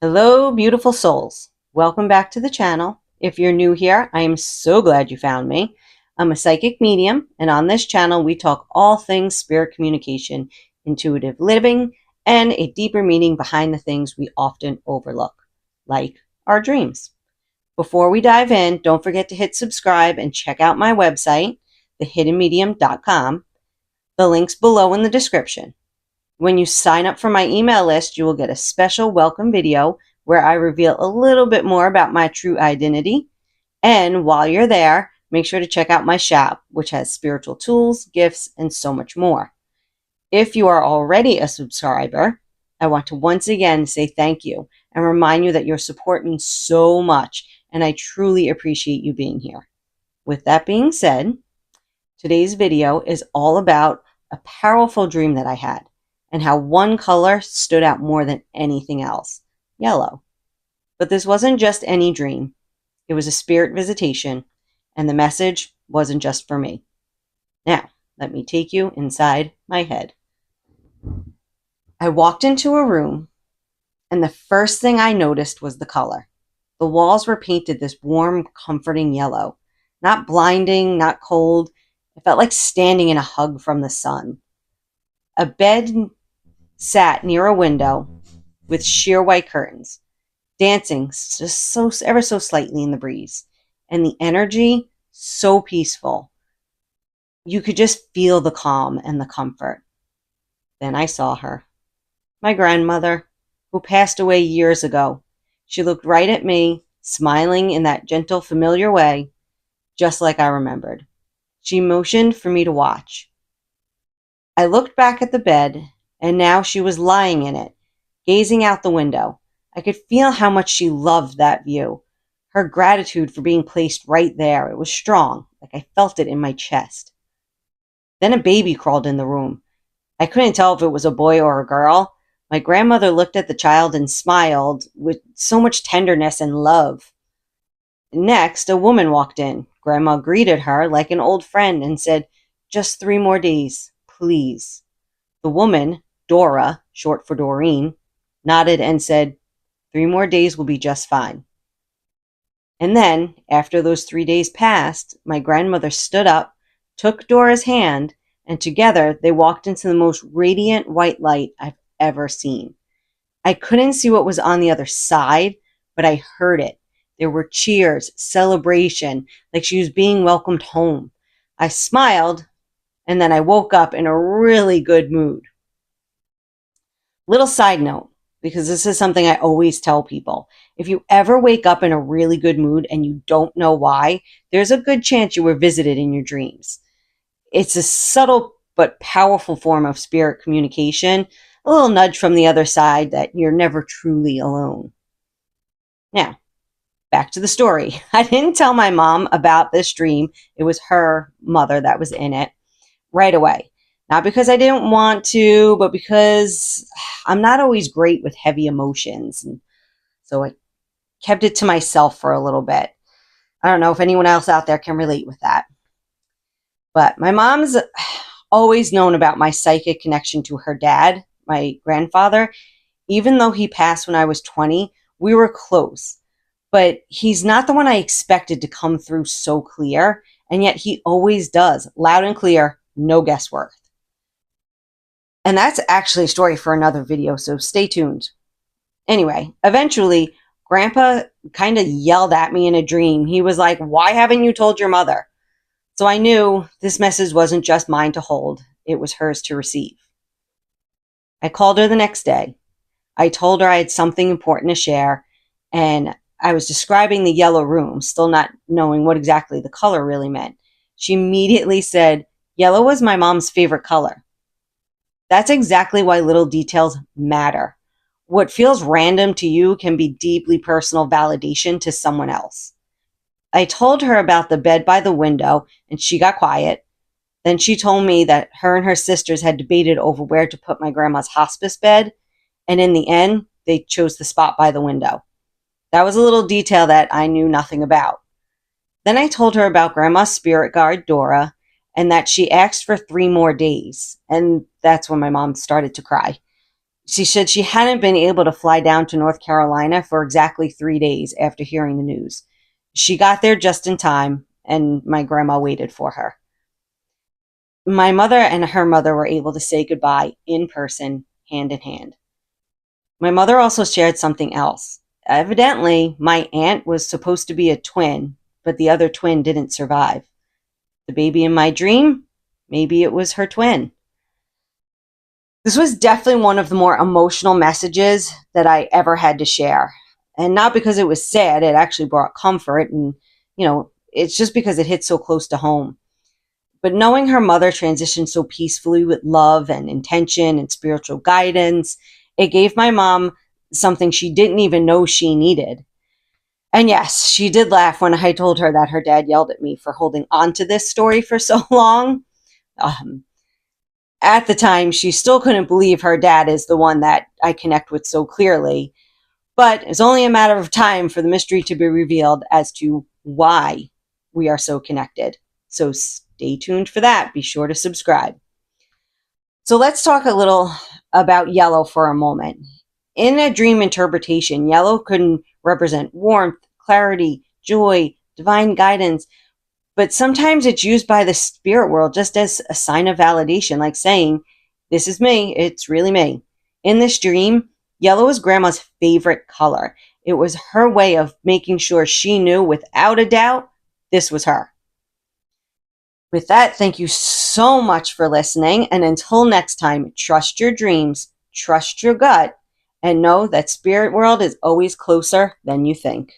Hello, beautiful souls. Welcome back to the channel. If you're new here, I am so glad you found me. I'm a psychic medium, and on this channel, we talk all things spirit communication, intuitive living, and a deeper meaning behind the things we often overlook, like our dreams. Before we dive in, don't forget to hit subscribe and check out my website, medium.in.motion. The link's below in the description. When you sign up for my email list, you will get a special welcome video where I reveal a little bit more about my true identity. And while you're there, make sure to check out my shop, which has spiritual tools, gifts, and so much more. If you are already a subscriber, I want to once again say thank you and remind you that your support means so much, and I truly appreciate you being here. With that being said, today's video is all about a powerful dream that I had, and how one color stood out more than anything else, yellow. But this wasn't just any dream. It was a spirit visitation, and the message wasn't just for me. Now, let me take you inside my head. I walked into a room, and the first thing I noticed was the color. The walls were painted this warm, comforting yellow. Not blinding, not cold. It felt like standing in a hug from the sun. A bed sat near a window with sheer white curtains, dancing just ever so slightly in the breeze, and the energy so peaceful. You could just feel the calm and the comfort. Then I saw her, my grandmother, who passed away years ago. She looked right at me, smiling in that gentle, familiar way, just like I remembered. She motioned for me to watch. I looked back at the bed, and now she was lying in it, gazing out the window. I could feel how much she loved that view. Her gratitude for being placed right there. It was strong, like I felt it in my chest. Then a baby crawled in the room. I couldn't tell if it was a boy or a girl. My grandmother looked at the child and smiled with so much tenderness and love. Next, a woman walked in. Grandma greeted her like an old friend and said, "Just 3 more days, please." The woman, Dora, short for Doreen, nodded and said, 3 more days will be just fine. And then, after those 3 days passed, my grandmother stood up, took Dora's hand, and together they walked into the most radiant white light I've ever seen. I couldn't see what was on the other side, but I heard it. There were cheers, celebration, like she was being welcomed home. I smiled, and then I woke up in a really good mood. Little side note, because this is something I always tell people. If you ever wake up in a really good mood and you don't know why, there's a good chance you were visited in your dreams. It's a subtle but powerful form of spirit communication, a little nudge from the other side that you're never truly alone. Now, back to the story. I didn't tell my mom about this dream. It was her mother that was in it right away. Not because I didn't want to, but because I'm not always great with heavy emotions. And so I kept it to myself for a little bit. I don't know if anyone else out there can relate with that. But my mom's always known about my psychic connection to her dad, my grandfather. Even though he passed when I was 20, we were close. But he's not the one I expected to come through so clear. And yet he always does, loud and clear, no guesswork. And that's actually a story for another video, so stay tuned. Anyway, eventually, Grandpa kind of yelled at me in a dream. He was like, "Why haven't you told your mother?" So I knew this message wasn't just mine to hold. It was hers to receive. I called her the next day. I told her I had something important to share, and I was describing the yellow room, still not knowing what exactly the color really meant. She immediately said, "Yellow was my mom's favorite color." That's exactly why little details matter. What feels random to you can be deeply personal validation to someone else. I told her about the bed by the window, and she got quiet. Then she told me that her and her sisters had debated over where to put my grandma's hospice bed, and in the end, they chose the spot by the window. That was a little detail that I knew nothing about. Then I told her about Grandma's spirit guard, Dora, and that she asked for 3 more days. And that's when my mom started to cry. She said she hadn't been able to fly down to North Carolina for exactly 3 days after hearing the news. She got there just in time, and my grandma waited for her. My mother and her mother were able to say goodbye in person, hand in hand. My mother also shared something else. Evidently, my aunt was supposed to be a twin, but the other twin didn't survive. The baby in my dream, maybe it was her twin. This was definitely one of the more emotional messages that I ever had to share. And not because it was sad, it actually brought comfort. And, it's just because it hit so close to home. But knowing her mother transitioned so peacefully with love and intention and spiritual guidance, it gave my mom something she didn't even know she needed. And yes, she did laugh when I told her that her dad yelled at me for holding on to this story for so long. At the time, she still couldn't believe her dad is the one that I connect with so clearly. But it's only a matter of time for the mystery to be revealed as to why we are so connected. So stay tuned for that. Be sure to subscribe. So let's talk a little about yellow for a moment. In a dream interpretation, yellow can represent warmth, clarity, joy, divine guidance, but sometimes it's used by the spirit world just as a sign of validation, like saying, "This is me, it's really me." In this dream, yellow is grandma's favorite color. It was her way of making sure she knew without a doubt this was her. With that, thank you so much for listening. And until next time, trust your dreams, trust your gut, and know that spirit world is always closer than you think.